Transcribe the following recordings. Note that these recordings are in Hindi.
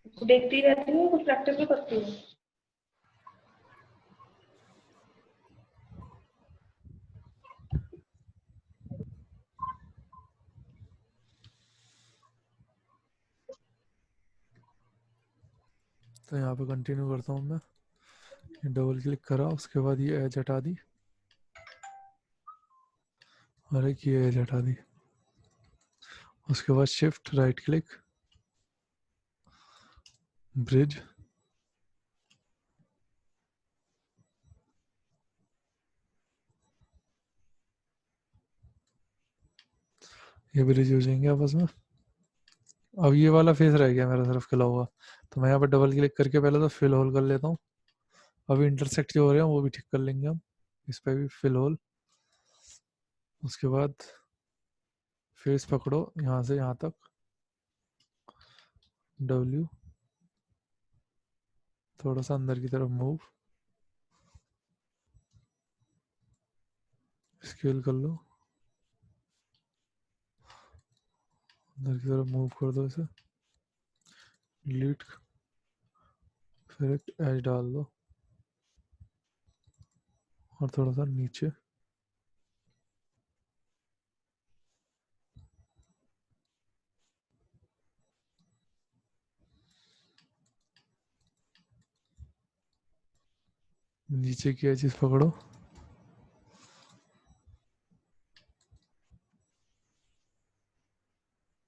देखती रहती हूँ, कुछ प्रैक्टिस भी करती हूँ। तो यहाँ पे कंटिन्यू करता हूँ मैं। डबल क्लिक करा, उसके बाद ये एज हटा दी। और एक ये एज हटा दी। उसके बाद शिफ्ट राइट क्लिक, ब्रिज। ये ब्रिज हो जाएंगे आपस में। अब ये वाला फेस रह गया मेरा सिर्फ खिला हुआ, तो मैं यहाँ पर डबल क्लिक करके पहले तो फिल होल कर लेता हूँ। अभी इंटरसेक्ट जो हो रहे हैं वो भी ठीक कर लेंगे हम। इस पर भी फिल होल। उसके बाद फेस पकड़ो यहाँ से यहाँ तक, डब्ल्यू, थोड़ा सा अंदर की तरफ मूव, स्केल कर लो, अंदर की तरफ मूव कर दो इसे, डिलीट, फिर एक एज डाल दो और थोड़ा सा नीचे। नीचे की एजेस पकड़ो,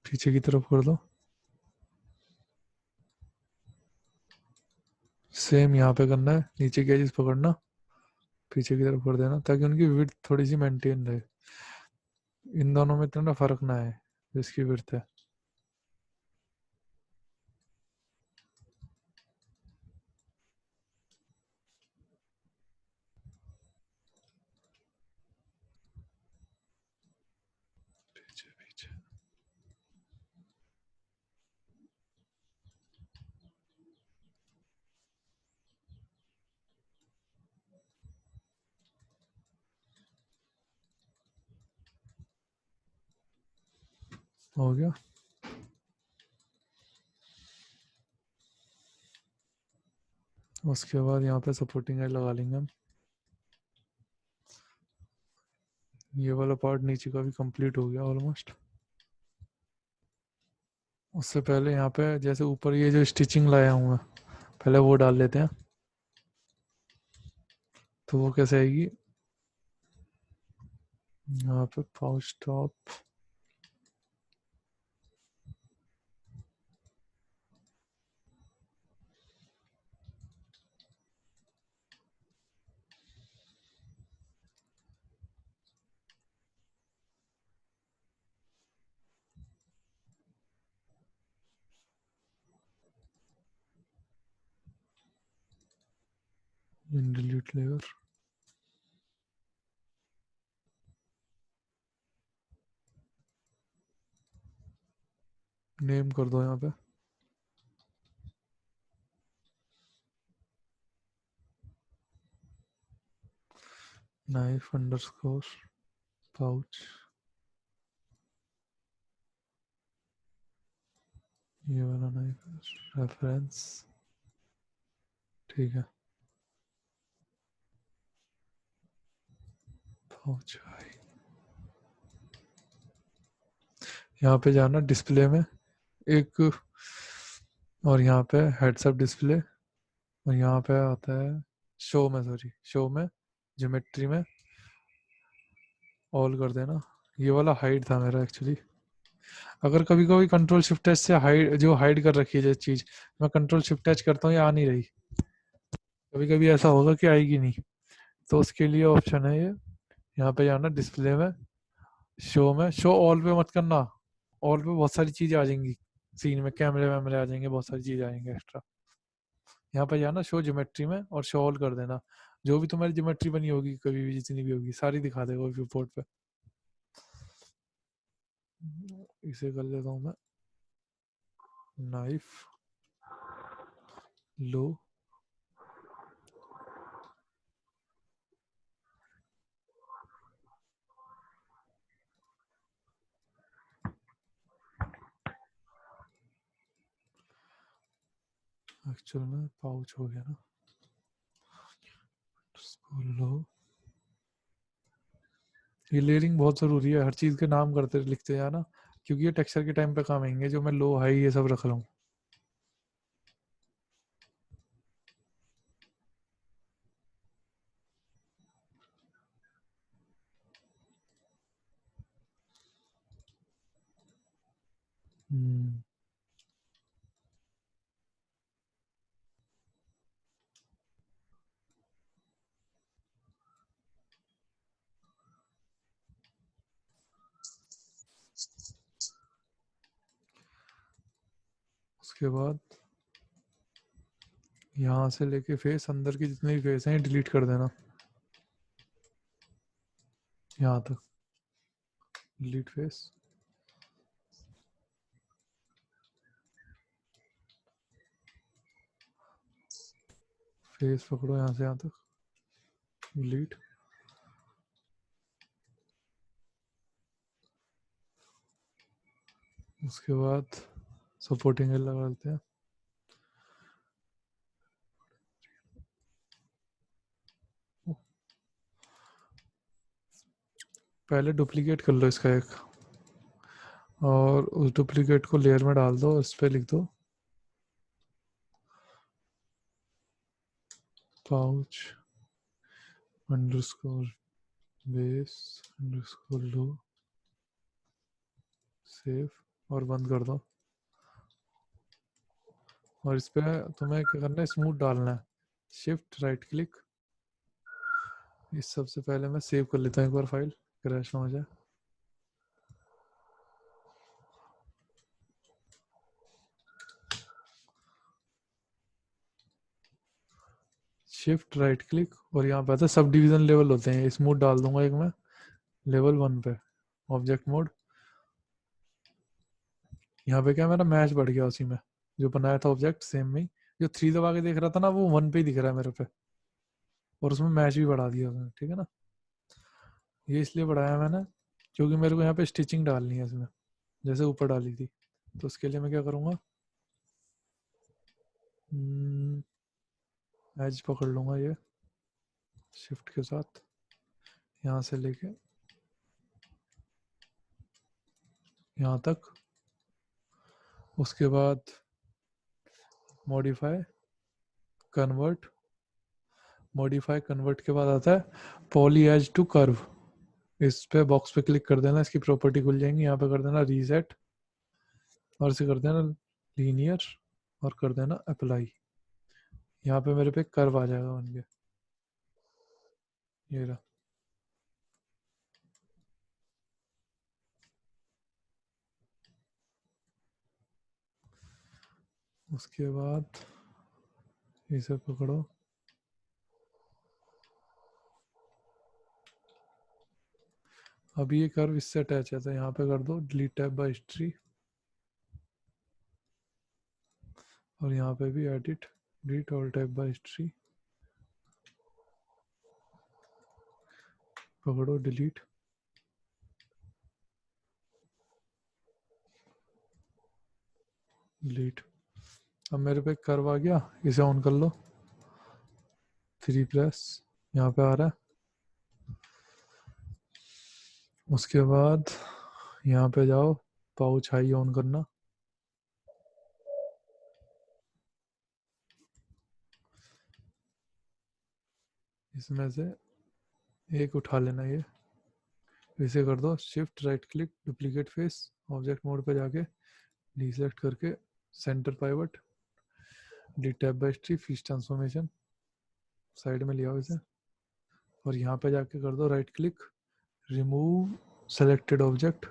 पीछे की तरफ कर दो। सेम यहाँ पे करना है, नीचे की एजेस पकड़ना, पीछे की तरफ कर देना, ताकि उनकी विड्थ थोड़ी सी मेंटेन रहे। इन दोनों में इतना फर्क ना है जिसकी विड्थ है। पीछे पीछे हो गया। उसके बाद यहाँ पे सपोर्टिंग एज लगा लेंगे हम। ये वाला पार्ट नीचे का भी कंप्लीट हो गया ऑलमोस्ट। उससे पहले यहाँ पे जैसे ऊपर ये जो स्टिचिंग लाया हूँ मैं, पहले वो डाल लेते हैं। तो वो कैसे आएगी, यहाँ पे pouch top, delete layer, name कर दो यहाँ पे, नाइफ अंडरस्कोर पाउच, ये वाला नाइफ रेफरेंस। ठीक है, पाउच। यहाँ पे जाना डिस्प्ले में एक, और यहाँ पे हेड्सअप डिस्प्ले, और यहाँ पे आता है शो में, सॉरी शो में, ज्योमेट्री में ऑल कर देना। ये वाला हाइड था मेरा एक्चुअली। अगर कभी कभी कंट्रोल शिफ्ट एच से हाइड, जो हाइड कर रखी है जो चीज़, मैं कंट्रोल शिफ्ट एच करता हूँ ये आ नहीं रही, कभी कभी ऐसा होगा कि आएगी नहीं। तो उसके लिए ऑप्शन है ये, यहाँ पे जाना डिस्प्ले में, शो में, शो ऑल पे मत करना। ऑल पे बहुत सारी चीज़ें आ जाएंगी सीन में, कैमरे वैमरे आ जाएंगे, बहुत सारी चीज़ें आएंगे एक्स्ट्रा। यहाँ पे जाना शो ज्योमेट्री में और शो ऑल कर देना। जो भी तुम्हारी ज्योमेट्री बनी होगी कभी भी, जितनी भी होगी सारी दिखा देगा व्यू पोर्ट पे। इसे कर लेता हूँ मैं, नाइफ लो, एक्चुअल में पाउच हो गया ना, इसको लो। ये लेयरिंग बहुत ज़रूरी है, हर चीज़ के नाम करते लिखते जाना, क्योंकि ये टेक्सचर के टाइम पे काम आएंगे, जो मैं लो हाई ये सब रख रहा हूँ। उसके बाद यहाँ से लेके फेस, अंदर की जितने भी फेस हैं डिलीट कर देना, यहाँ तक डिलीट फेस। फेस पकड़ो यहाँ से यहाँ तक, डिलीट। उसके बाद सपोर्टिंग एल लगा देते हैं। पहले डुप्लीकेट कर लो इसका एक, और उस डुप्लीकेट को लेयर में डाल दो, इस पर लिख दो पाउच अंडरस्कोर बेस अंडरस्कोर लो, सेव, और बंद कर दो। और इस पे तुम्हें क्या करना है, स्मूथ डालना है, शिफ्ट राइट क्लिक। इस सबसे पहले मैं सेव कर लेता हूँ एक बार, फाइल क्रैश ना हो जाए। शिफ्ट राइट क्लिक, और यहाँ पे आता है सब डिवीजन लेवल होते हैं, स्मूथ डाल दूंगा एक मैं लेवल 1 पे, ऑब्जेक्ट मोड। यहाँ पे क्या मेरा मैच बढ़ गया उसी में, जो बनाया था ऑब्जेक्ट सेम में ही, जो 3 दबा के देख रहा था ना वो 1 पे ही दिख रहा है मेरे पे, और उसमें मैच भी बढ़ा दिया उसने, ठीक है ना। ये इसलिए बढ़ाया मैंने क्योंकि मेरे को यहाँ पे स्टिचिंग डालनी है इसमें, जैसे ऊपर डाली थी। तो उसके लिए मैं क्या करूँगा, एज पकड़ लूँगा ये शिफ्ट के साथ, यहाँ से लेके यहाँ तक। उसके बाद मॉडिफाई कन्वर्ट, मॉडिफाई कन्वर्ट के बाद आता है पॉली एज टू कर्व। इस पे बॉक्स पे क्लिक कर देना, इसकी प्रॉपर्टी खुल जाएंगी, यहाँ पे कर देना रीसेट, और इसे कर देना लीनियर, और कर देना अप्लाई। यहाँ पे मेरे पे कर्व आ जाएगा बन के, ये रहा। उसके बाद इसे पकड़ो, अभी ये कर्व इससे अटैच है तो यहाँ पे कर दो डिलीट टैब बाय हिस्ट्री, और यहाँ पे भी edit delete all type by history, पकड़ो डिलीट, डिलीट। अब मेरे पे कर्व आ गया, इसे ऑन कर लो, 3 प्रेस, यहाँ पे आ रहा है। उसके बाद यहाँ पे जाओ, पाउच हाई ऑन करना, इसमें से एक उठा लेना ये, इसे कर दो shift right click duplicate face, object mode पे जाके डिसेलेक्ट करके centre pivot, delete type by history, freeze transformation, side में लिया इसे, और यहाँ पे जाके कर दो right click remove selected object,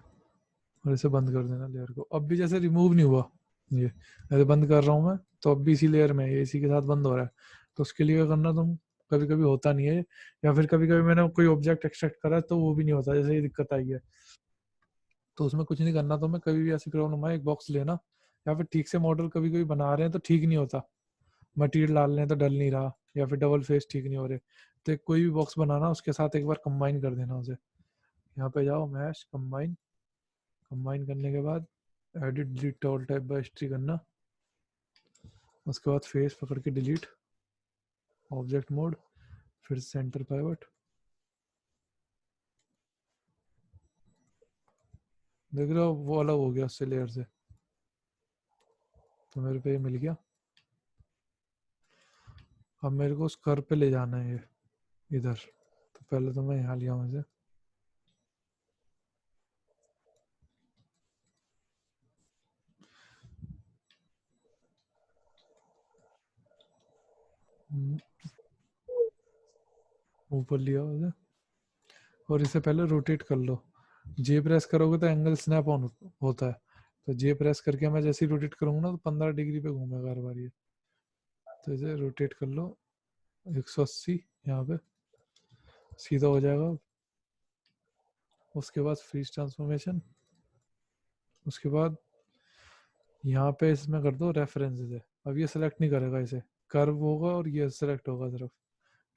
और इसे बंद कर देना लेयर को। अब भी जैसे रिमूव नहीं हुआ, ये ऐसे बंद कर रहा हूँ मैं तो अब भी इसी लेयर में ये इसी के साथ बंद हो रहा है। तो उसके लिए क्या करना, तुम कभी कभी होता नहीं है, या फिर कभी कभी मैंने कोई ऑब्जेक्ट एक्सट्रैक्ट करा है तो वो भी नहीं होता, जैसे ये दिक्कत आई है। तो उसमें कुछ नहीं करना, तो मैं कभी भी ऐसी प्रॉब्लम है एक बॉक्स लेना, या फिर ठीक से मॉडल कभी कभी बना रहे हैं तो ठीक नहीं होता, मटेरियल डाल रहे हैं तो डल नहीं रहा, या फिर डबल फेस ठीक नहीं हो रहे, तो कोई भी बॉक्स बनाना उसके साथ एक बार कंबाइन कर देना उसे। यहाँ पे जाओ मैश कंबाइन, कंबाइन करने के बाद edit delete all type by history करना, उसके बाद फेस पकड़ के डिलीट, ऑब्जेक्ट मोड, फिर सेंटर पाइवट। देख रहे हो वो अलग हो गया उससे, लेयर से। तो मेरे पे ये मिल गया। अब मेरे को उस कर्व पे ले जाना है ये इधर। तो पहले तो मैं यहाँ लिया हूँ इसे। ऊपर लिया उसे और इसे पहले रोटेट कर लो। जे प्रेस करोगे तो एंगल स्नैप ऑन होता है। तो जे प्रेस करके मैं जैसे ही रोटेट करूंगा ना तो 15 डिग्री पे घूमेगा हर बार ये। तो इसे रोटेट कर लो 180 यहाँ पे, सीधा हो जाएगा। उसके बाद फ्रीज ट्रांसफॉर्मेशन। उसके बाद यहाँ पे इसमें कर दो रेफरेंस इसे। अब ये सेलेक्ट नहीं करेगा इसे, कर्व होगा और ये सेलेक्ट होगा सिर्फ,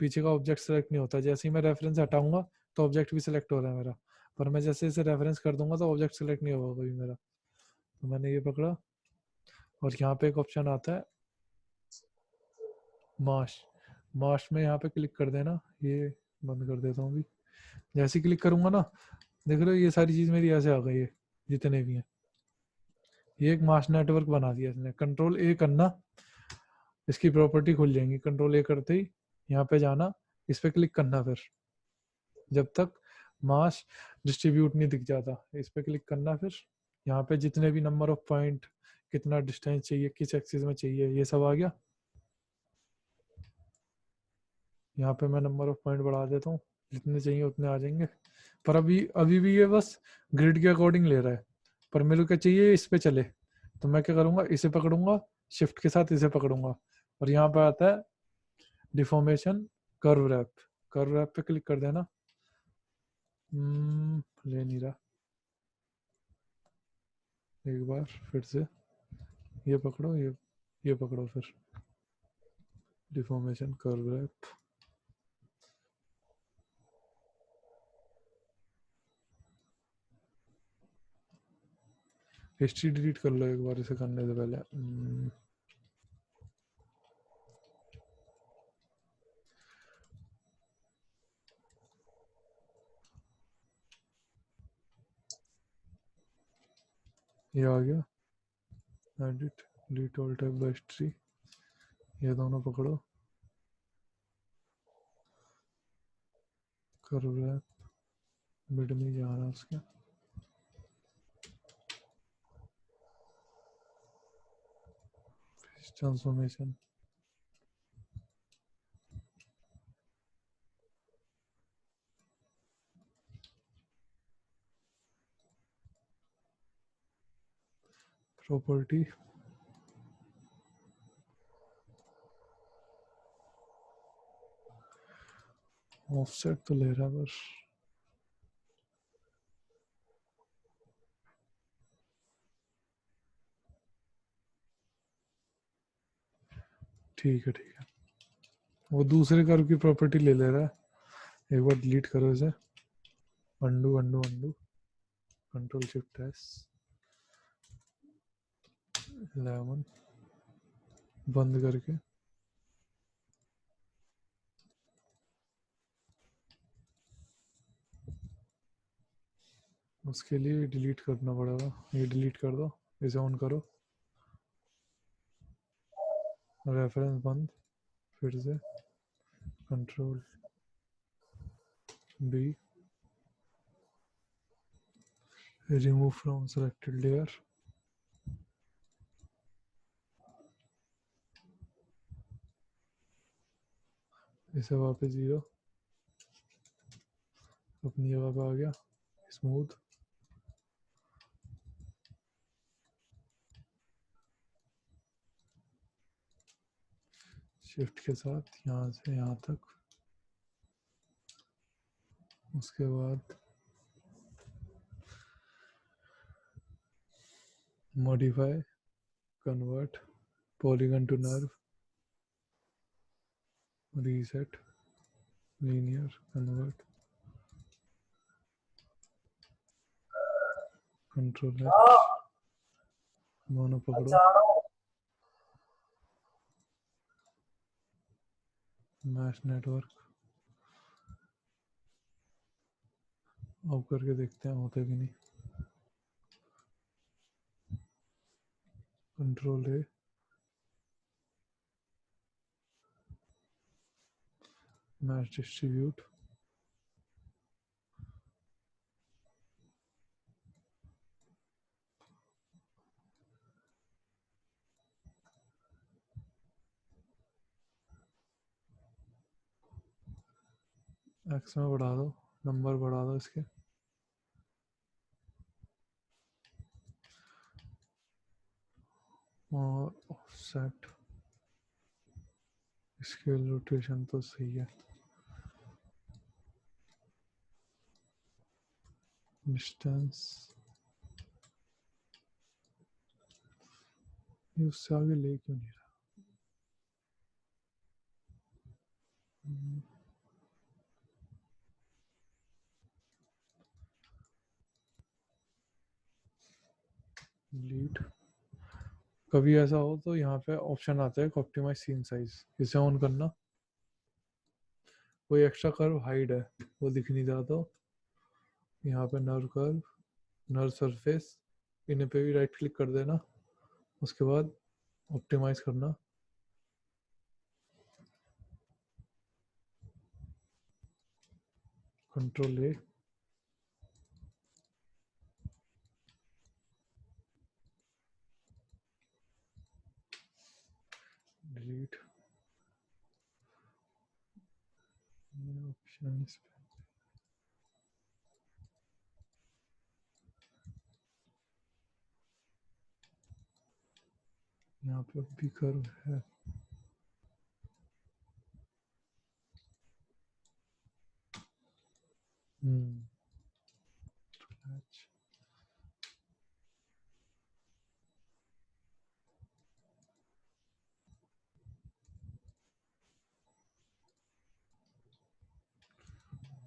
पीछे का ऑब्जेक्ट सेलेक्ट नहीं होता। जैसे ही मैं रेफरेंस हटाऊंगा तो ऑब्जेक्ट भी सिलेक्ट हो रहा है मेरा, पर मैं जैसे इसे रेफरेंस कर दूंगा तो ऑब्जेक्ट सेलेक्ट नहीं होगा कभी मेरा। तो मैंने ये पकड़ा और यहाँ पे एक ऑप्शन आता है माश। माश में यहाँ पे क्लिक कर देना। ये बंद कर देता हूँ अभी। जैसे ही क्लिक करूंगा ना, देख रहे हो ये सारी चीज मेरी ऐसे आ गई है जितने भी हैं। ये एक माश नेटवर्क बना दिया इसने। कंट्रोल ए करना, इसकी प्रॉपर्टी खुल जाएंगी। कंट्रोल ए करते ही यहाँ पे जाना, इस पे क्लिक करना, फिर जब तक मास डिस्ट्रीब्यूट नहीं दिख जाता इस पे क्लिक करना। फिर यहाँ पे जितने भी नंबर ऑफ पॉइंट, कितना डिस्टेंस चाहिए, किस एक्सिस में चाहिए, ये सब आ गया। यहाँ पे मैं नंबर ऑफ पॉइंट बढ़ा देता हूँ, जितने चाहिए उतने आ जाएंगे। पर अभी भी ये बस ग्रिड के अकॉर्डिंग ले रहा है। पर मेरे को क्या चाहिए, इस पे चले। तो मैं क्या करूँगा, इसे पकड़ूंगा, शिफ्ट के साथ इसे पकड़ूंगा और यहाँ पे आता है deformation curve warp. Curve warp पे क्लिक कर देना। ले नहीं रहा। एक बार फिर से ये पकड़ो, ये पकड़ो, फिर deformation curve warp. History delete कर लो एक बार इसे करने से पहले। ये आ गया edit, delete all type by history. ये दोनों पकड़ो, कर्व रैप मिड में जा रहा उसके। ट्रांसफॉर्मेशन, प्रॉपर्टी, ऑफसेट तो ले रहा है बस। ठीक है ठीक है, वो दूसरे कर्व की प्रॉपर्टी ले ले रहा है। एक बार डिलीट करो इसे, undo undo undo, control shift S, 11 बंद करके। उसके लिए डिलीट करना पड़ेगा, ये डिलीट कर दो, इसे ऑन करो, रेफरेंस बंद, फिर से control B, remove from selected layer, इसे वापस 0 अपनी जगह पे आ गया। स्मूथ, शिफ्ट के साथ यहाँ से यहाँ तक। उसके बाद modify, convert, polygon to NURBS, reset, linear, convert, control H, दोनों पकड़ो, मैश नेटवर्क अब करके देखते हैं होते कि नहीं। Control A, mesh distribute, X में बढ़ा दो, नंबर बढ़ा दो इसके, और सेट स्केल रोटेशन तो सही है, डिस्टेंस ये उससे आगे ले क्यों नहीं रहा। लीड, कभी ऐसा हो तो यहाँ पे ऑप्शन आता है ऑप्टिमाइज सीन साइज, इसे ऑन करना। कोई एक्स्ट्रा कर्व हाइड है वो दिख नहीं रहा, तो यहाँ पे नर्व कर्व, नर्व सरफेस, इन्हें पे भी राइट क्लिक कर देना, उसके बाद ऑप्टिमाइज करना, कंट्रोल ए, डिलीट, ऑप्शन इस पे, यहाँ पे भी कर्व है, अच्छा,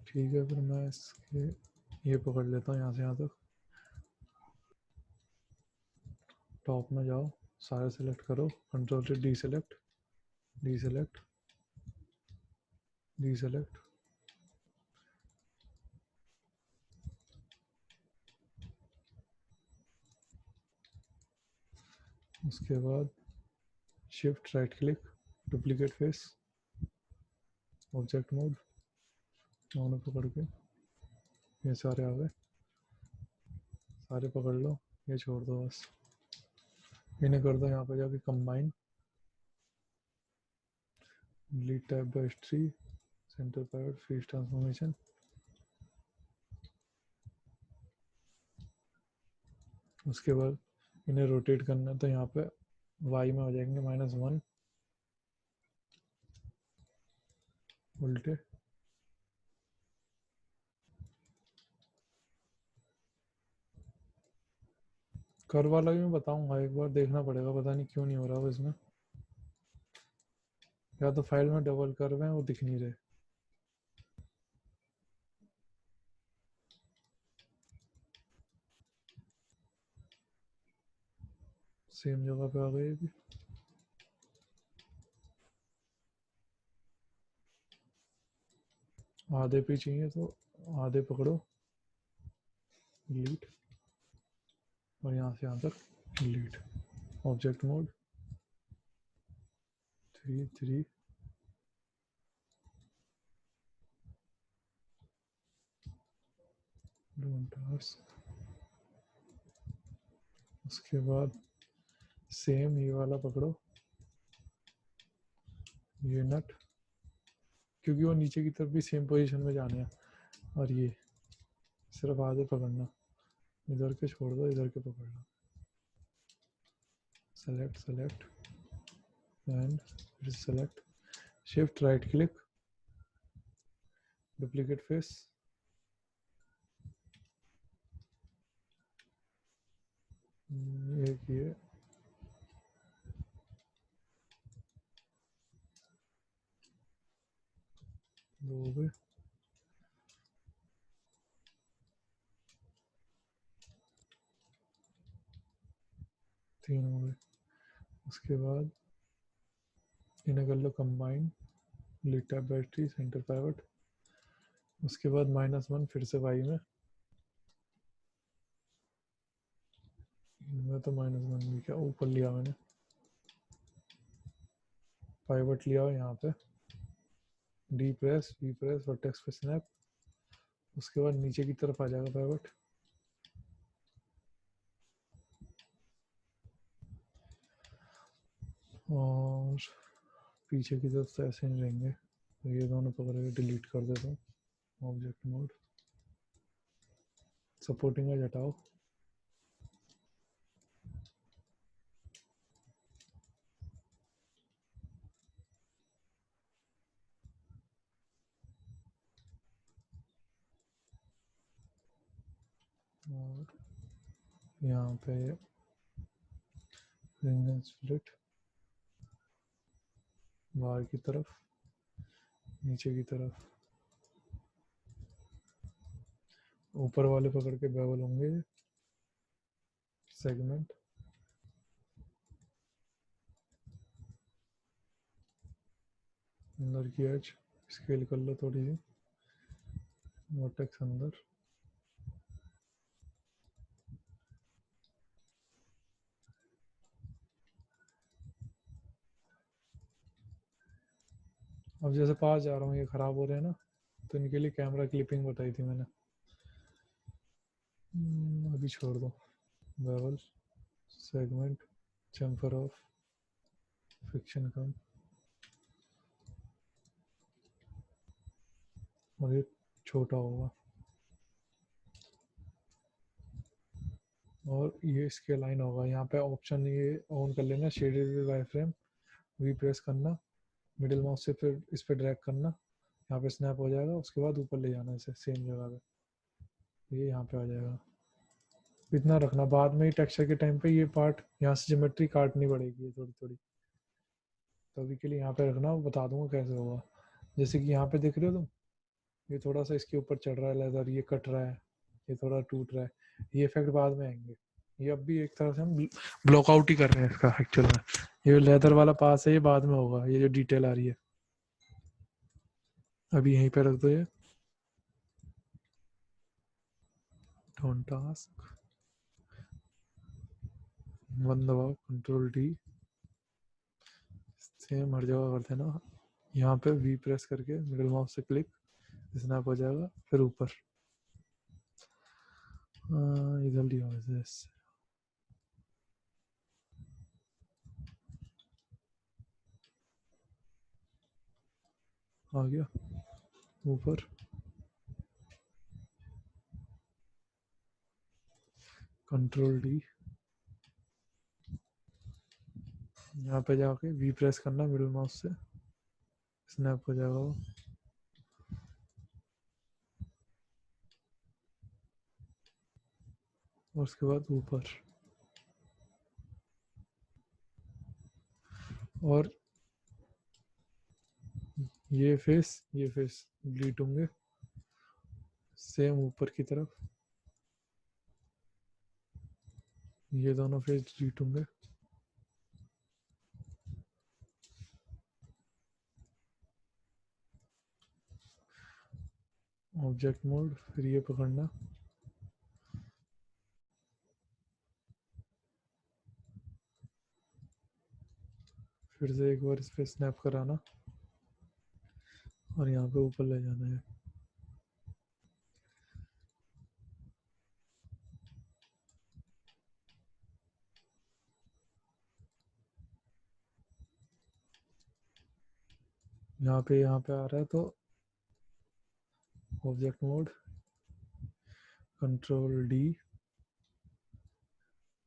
ठीक है, फिर मैं इसके ये पकड़ लेता हूँ यहाँ से यहाँ तक। टॉप में जाओ, सारे सेलेक्ट करो, कंट्रोल से D select, D select, D select, उसके बाद shift right click, duplicate face, object mode, दोनों पकड़ के ये सारे आ गए, सारे पकड़ लो, ये छोड़ दो बस, इन्हें कर दो यहाँ पे जाके combine, delete type by history, centre pivot, freeze transformation, उसके बाद इन्हें रोटेट करना है तो यहाँ पे वाई में हो जाएंगे -1, उल्टे, कर वाला भी मैं बताऊंगा, एक बार देखना पड़ेगा, पता नहीं क्यों नहीं हो रहा वो इसमें, या तो फाइल में डबल कर्व है वो दिख नहीं रहे। सेम जगह पे आ गए अभी, आधे पे चाहिए तो आधे पकड़ो, डिलीट, और यहाँ से यहाँ तक delete, object mode 3 3, don't ask, उसके बाद सेम ये वाला पकड़ो, ये नट, क्योंकि वो नीचे की तरफ भी सेम पोजीशन में जाने हैं, और ये सिर्फ आधे पकड़ना, इधर के छोड़ दो, इधर के पकड़ लो, सेलेक्ट सेलेक्ट एंड फिर select, shift right click, duplicate face, एक ये, दो हो गए, तीन हो गए, उसके बाद इन्हें कर लो combine, lead tap battery centre pivot, उसके बाद -1 फिर से y में, मैं तो -1 भी क्या ऊपर लिया मैंने, पाइवट लिया हुआ यहाँ पे, D press V press vertex पे स्नैप, उसके बाद नीचे की तरफ आ जाएगा पाइवट, और पीछे की तरफ से ऐसे नहीं रहेंगे, तो ये दोनों पकड़ के डिलीट कर देता हूँ। ऑब्जेक्ट मोड, सपोर्टिंग एज हटाओ, और यहाँ पे रिंग एंड स्प्लिट, बाहर की तरफ, नीचे की तरफ, ऊपर वाले पकड़ के बेवल होंगे, सेगमेंट, अंदर की एज स्केल कर लो थोड़ी सी, वर्टेक्स अंदर, अब जैसे पास जा रहा हूँ ये खराब हो रहे हैं ना, तो इनके लिए कैमरा क्लिपिंग बताई थी मैंने, अभी छोड़ दो, bevel, segment, chamfer off, fiction कम, और ये छोटा होगा, और ये इसके लाइन होगा, यहाँ पे ऑप्शन ये ऑन कर लेना, shaded wireframe, V press करना, मिडिल माउस से फिर इस पे ड्रैग करना, यहाँ पे स्नैप हो जाएगा, उसके बाद ऊपर ले जाना इसे सेम जगह पे, ये यहाँ पे आ जाएगा, इतना रखना, बाद में ही टेक्सचर के टाइम पे ये पार्ट यहाँ से ज्योमेट्री काटनी पड़ेगी थोड़ी थोड़ी, तो अभी के लिए यहाँ पे रखना, बता दूंगा कैसे होगा। जैसे कि यहाँ पे देख रहे हो तुम, ये थोड़ा सा इसके ऊपर चढ़ रहा है लेदर, ये कट रहा है, ये थोड़ा टूट रहा है, ये इफेक्ट बाद में आएंगे, ये अब भी एक तरह से हम ब्लॉकआउट ही कर रहे हैं इसका एक्चुअल में, ये लेदर वाला पास है ये बाद में होगा, ये जो डिटेल आ रही है अभी यहीं पे रख दो, ये डोंट टास्क, वन दबाओ, कंट्रोल डी, सेम हर जगह कर देना, यहाँ पे वी प्रेस करके मिडिल माउस से क्लिक, स्नैप हो जाएगा, फिर ऊपर, इधर लिया ऐसे, आ गया ऊपर, कंट्रोल डी, यहाँ पे जाके वी प्रेस करना मिडिल माउस से, स्नैप हो जाएगा वो, और उसके बाद ऊपर, और ये फेस डिलीट होंगे, सेम ऊपर की तरफ, ये दोनों फेस डिलीट होंगे, ऑब्जेक्ट मोड, फिर ये पकड़ना, फिर से एक बार इस पे स्नैप कराना, और यहाँ पे ऊपर ले जाना है, यहाँ पे आ रहा है, तो object mode, control D,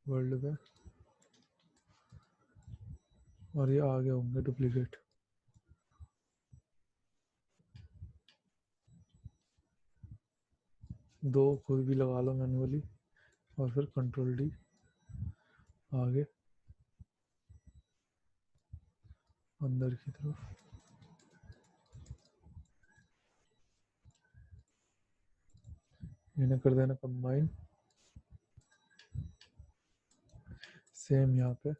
world पे, और ये आगे होंगे डुप्लीकेट, दो खुद भी लगा लो मैनुअली, और फिर कंट्रोल डी, आगे अंदर की तरफ, इन्हें कर देना कंबाइन, सेम यहाँ पे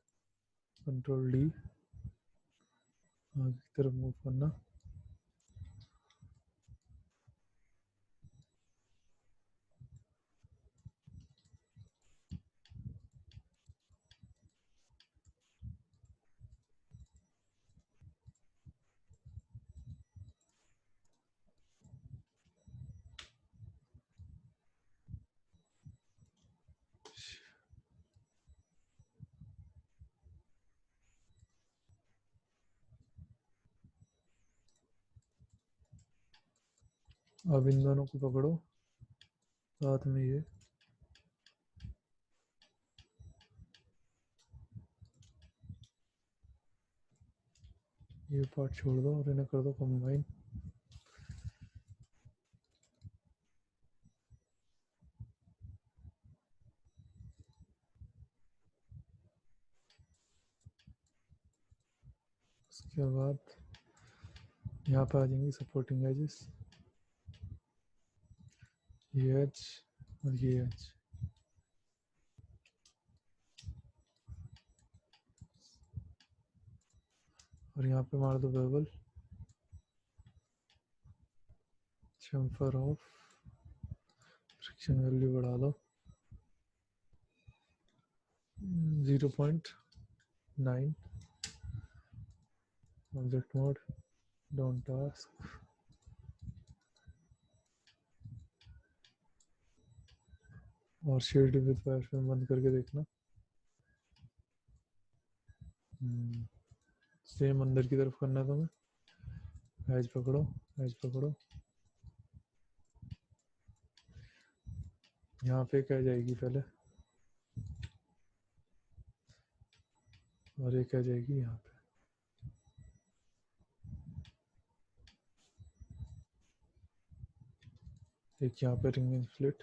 कंट्रोल डी, आगे की तरफ मूव करना, अब इन दोनों को पकड़ो साथ में ये पार्ट छोड़ दो और इन्हें कर दो कंबाइन। उसके बाद यहाँ पे आ जाएंगी सपोर्टिंग एजेस, ये एज और ये एज। और यहाँ पे मार दो bevel, chamfer of, friction value बढ़ा दो 0.9, ऑब्जेक्ट मोड, डोंट टास्क, और शेड विद वायरफ्रेम बंद करके देखना। सेम अंदर की तरफ करना है तुम्हें। एज पकड़ो, एज पकड़ो, यहाँ पे क्या जाएगी पहले और एक आ जाएगी यहाँ पे। एक यहाँ पे रिंग स्प्लिट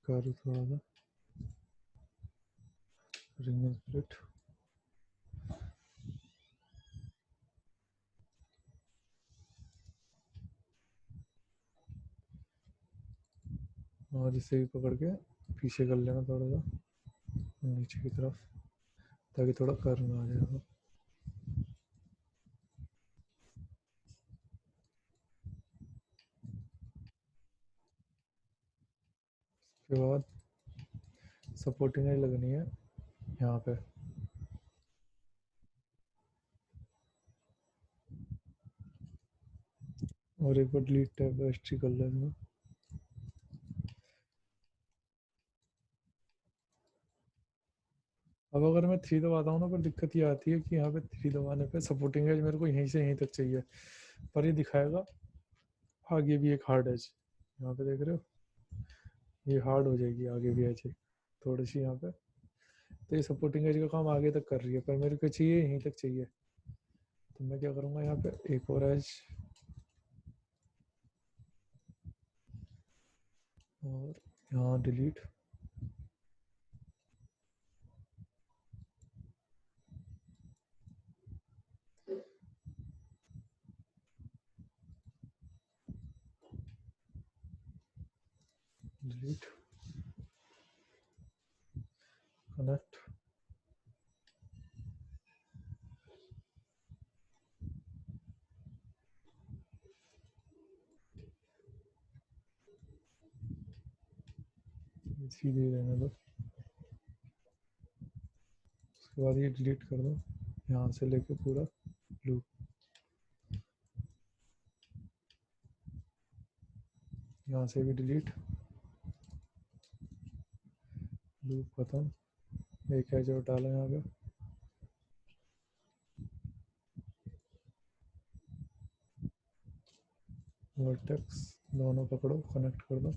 करो थोड़ा सा, रिंग स्प्लिट, और इसे भी पकड़ के पीछे कर लेना थोड़ा सा नीचे की तरफ, ताकि थोड़ा कर्व आ जाए। उसके बाद सपोर्टिंग एज लगनी है यहाँ पे, और एक बार डिलीट टैब हिस्ट्री कर लेना। अब अगर मैं 3 दबाता हूँ ना, पर दिक्कत ये आती है कि यहाँ पे 3 दबाने पे सपोर्टिंग एज मेरे को यहीं से यहीं तक चाहिए, पर ये दिखाएगा आगे भी एक हार्ड एज। यहाँ पे देख रहे हो, ये हार्ड हो जाएगी आगे भी एज थोड़ी सी यहाँ पे। तो ये सपोर्टिंग एज का काम आगे तक कर रही है, पर मेरे को चाहिए यहीं तक चाहिए। तो मैं क्या करूँगा, यहाँ पे एक और एज और यहाँ डिलीट, डिलीट, कनेक्ट, सीधे रहने दो। उसके बाद ये डिलीट कर दो, यहाँ से लेके पूरा लूप, यहाँ से भी डिलीट, लूप खत्म। एक एज और डाला यहाँ पे, वर्टेक्स दोनों पकड़ो, कनेक्ट कर दो,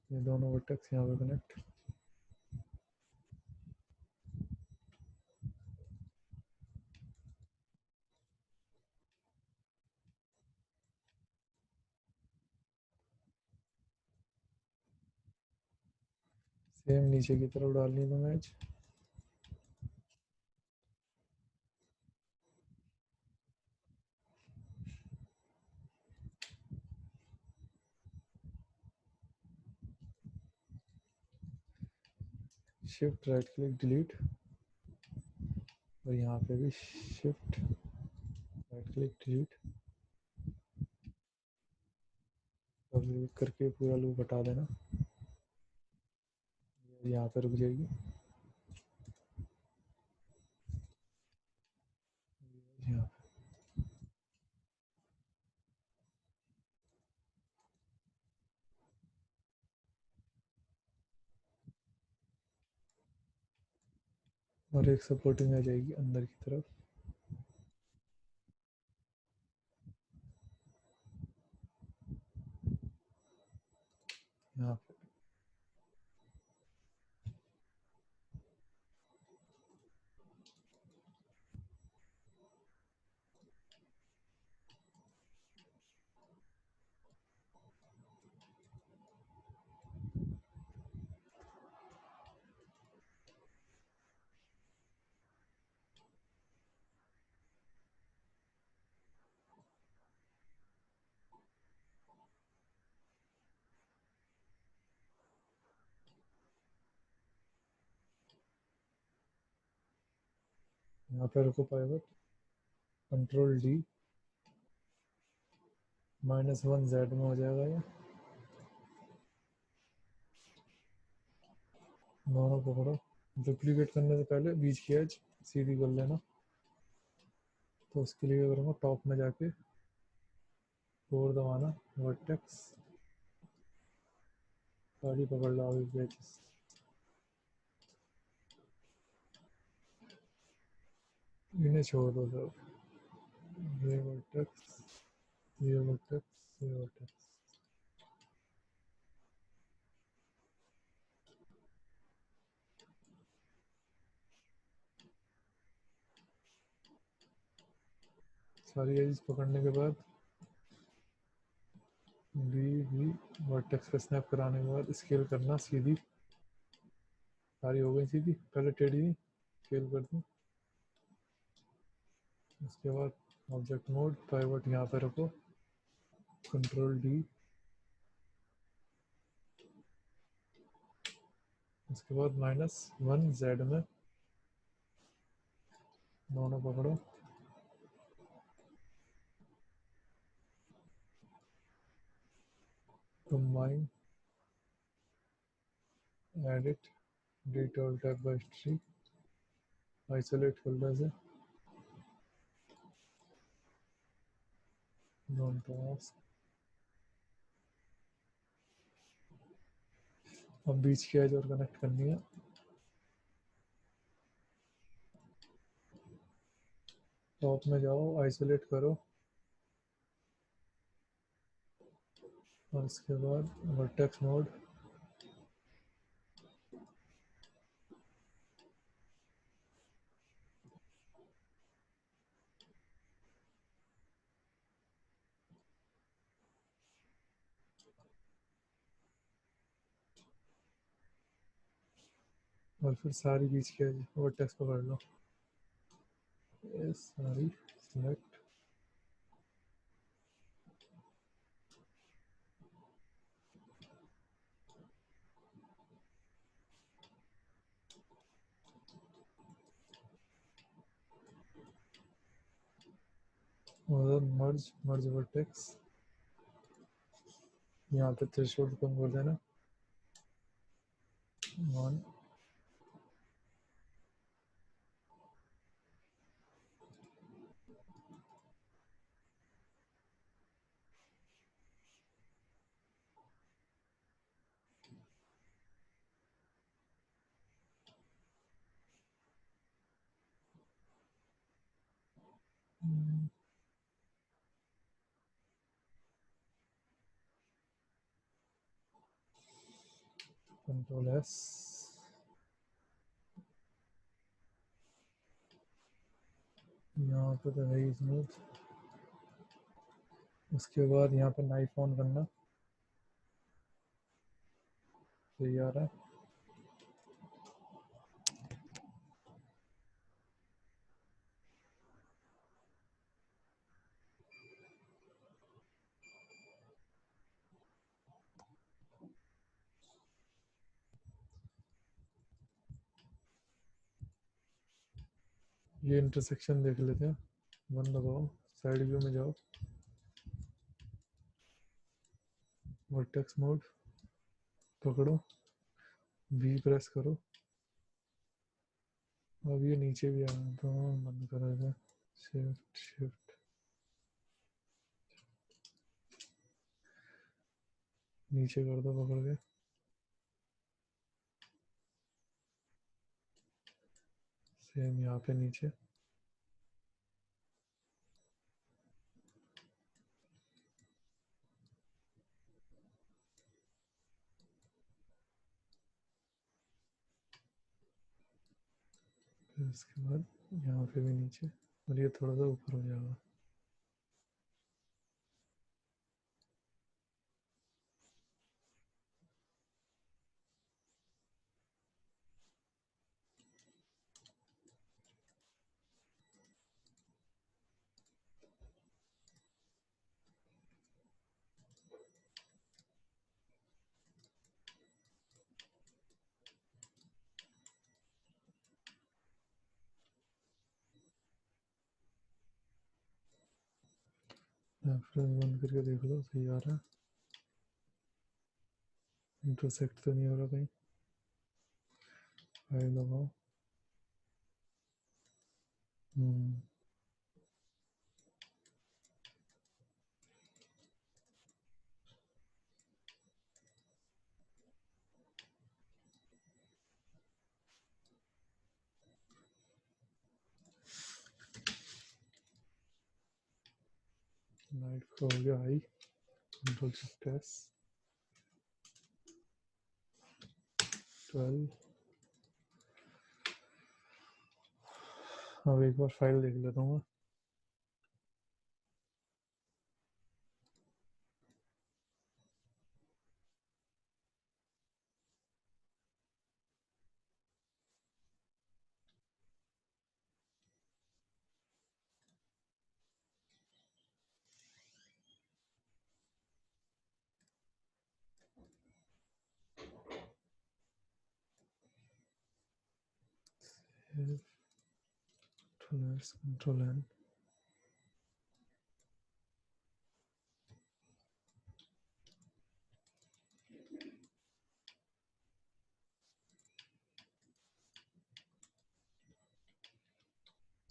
ये दोनों वर्टेक्स यहाँ पे कनेक्ट। सेम नीचे की तरफ डालनी दो match, shift right click delete, और यहाँ पे भी शिफ्ट राइट क्लिक डिलीट, अब करके पूरा लूप हटा देना, यहाँ पे रुक जाएगी। यहाँ और एक सपोर्टिंग आ जाएगी अंदर की तरफ, यहाँ पे रखो पाइवट, कंट्रोल डी, -1 Z में हो जाएगा ये। दोनों पकड़ो, डुप्लीकेट करने से पहले बीच की एज सीधी कर लेना। तो उसके लिए क्या करूँगा, टॉप में जाके 4 दबाना, वर्टेक्स सारी पकड़ लो आगे की एजेस। इन्हें छोड़ दो सब, ये वर्टेक्स, ये वर्टेक्स, ये वर्टेक्स। सारी एजेस पकड़ने के बाद भी वर्टेक्स पे स्नैप कराने के बाद स्केल करना सीधी, सारी हो गई सीधी, पहले टेढ़ी नहीं स्केल कर दूँ। उसके बाद ऑब्जेक्ट मोड, पाइवट यहाँ पे रखो, कंट्रोल डी, उसके बाद -1 Z में दोनों पकड़ो, combine, edit, delete type by history, isolate folder से, नॉन टास्क। अब बीच की एज और कनेक्ट करनी है, टॉप में जाओ, आइसोलेट करो, और उसके बाद वर्टेक्स मोड, और फिर सारी बीच की एज वर्टेक्स पकड़ लो, ये सारी सिलेक्ट, और मर्ज वर्टेक्स, यहाँ पे थ्रेशोल्ड कम कर देना 1, कंट्रोल एस, यहाँ पे तो है स्मूथ। उसके बाद यहाँ पे नाइफ ऑन करना, सही आ रहा है। ये इंटरसेक्शन देख लेते हैं, 1 दबाओ, साइड व्यू में जाओ, वर्टेक्स मोड पकड़ो, V प्रेस करो, अब ये नीचे भी आ तो बंद करो इसे, शिफ्ट शिफ्ट नीचे कर दो पकड़ के, सेम यहाँ पे नीचे, फिर उसके बाद यहाँ पे भी नीचे, और ये थोड़ा सा ऊपर हो जाएगा। रेफरेंस बंद करके देख लो सही आ रहा है, इंटरसेक्ट तो नहीं हो रहा कहीं। फाइल लगाओ। नाइट का हो गया हाई, कंट्रोल शिफ्ट एस, 12। अब एक बार फाइल देख लेता हूँ। Control S, control N.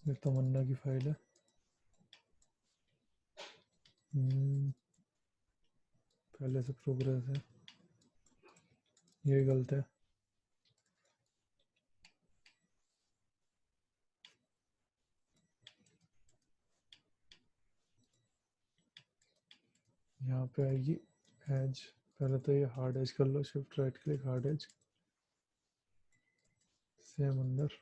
ये तमन्ना की फाइल है। पहले से प्रोग्रेस है, ये गलत है। यहाँ पे आएगी एज, पहले तो ये हार्ड एज कर लो, shift right click hard edge, same अंदर।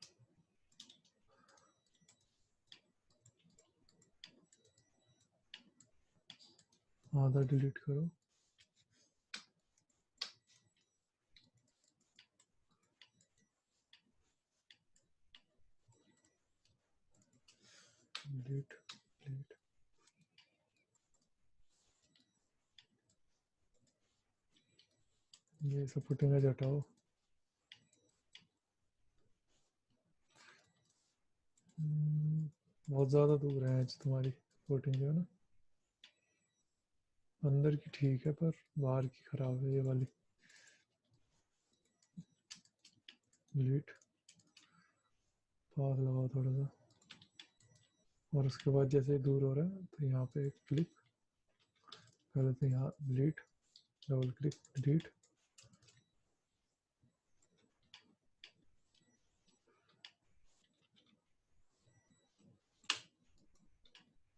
आधा डिलीट करो, डिलीट डिलीट। ये सब फुटिंग एज हटाओ। बहुत ज़्यादा दूर है एज तुम्हारी फुटिंग जो है ना, अंदर की ठीक है पर बाहर की खराब है ये वाली। डिलीट, पास लगाओ थोड़ा सा, और उसके बाद जैसे दूर हो रहा है तो यहाँ पे एक क्लिक, पहले तो यहाँ डिलीट, डबल क्लिक डिलीट।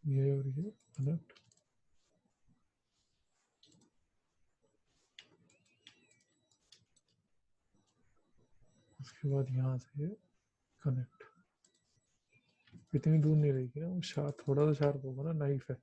ये और ये कनेक्ट, उसके बाद यहाँ से ये कनेक्ट। इतनी दूर नहीं रहेगी ना, वो शार्प, थोड़ा सा शार्प होगा ना, नाइफ है।